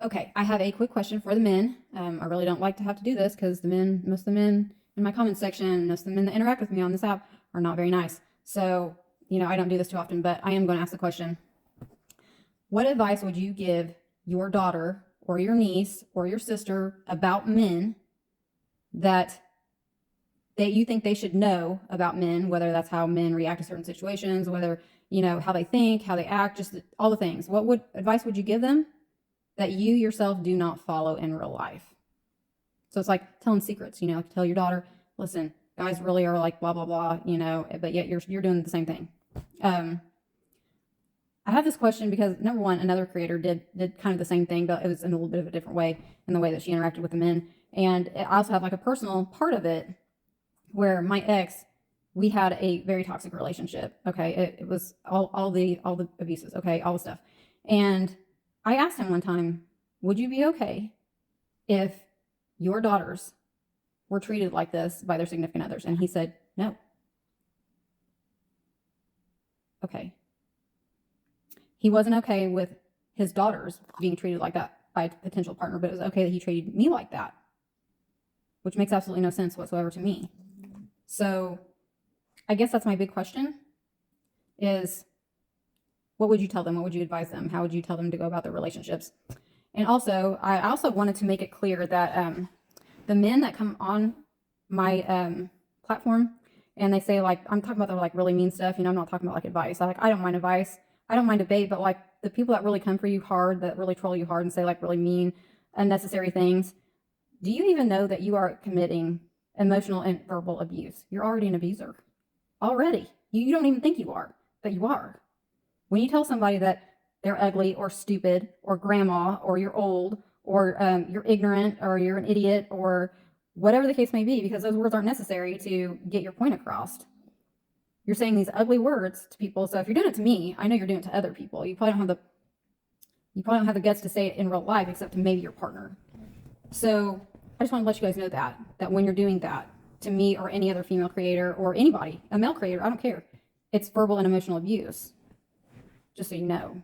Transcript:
Okay, I have a quick question for the men. I really don't like to have to do this because most of the men in my comments section, most of the men that interact with me on this app are not very nice. So, I don't do this too often, but I am going to ask the question. What advice would you give your daughter or your niece or your sister about men that you think they should know about men, whether that's how men react to certain situations, whether, how they think, how they act, just all the things. What advice would you give them that you yourself do not follow in real life? So it's like telling secrets, tell your daughter, listen, guys really are like blah, blah, blah, but yet you're doing the same thing. I have this question because number one, another creator did kind of the same thing, but it was in a little bit of a different way in the way that she interacted with the men. And I also have like a personal part of it where my ex, we had a very toxic relationship. Okay. It was all the abuses. Okay. All the stuff. And I asked him one time, would you be okay if your daughters were treated like this by their significant others? And he said, no. Okay. He wasn't okay with his daughters being treated like that by a potential partner, but it was okay that he treated me like that, which makes absolutely no sense whatsoever to me. So I guess that's my big question is, what would you tell them? What would you advise them? How would you tell them to go about their relationships? And also, I also wanted to make it clear that the men that come on my platform and they say, like, I'm talking about the like really mean stuff, I'm not talking about like advice. I don't mind advice. I don't mind debate, but like the people that really come for you hard, that really troll you hard and say like really mean, unnecessary things, do you even know that you are committing emotional and verbal abuse? You're already an abuser. Already. You don't even think you are, but you are. When you tell somebody that they're ugly or stupid or grandma or you're old or you're ignorant or you're an idiot or whatever the case may be, because those words aren't necessary to get your point across. You're saying these ugly words to people. So if you're doing it to me, I know you're doing it to other people. You probably don't have the guts to say it in real life, except to maybe your partner. So I just want to let you guys know that when you're doing that to me or any other female creator or anybody, a male creator, I don't care. It's verbal and emotional abuse. Just so you know.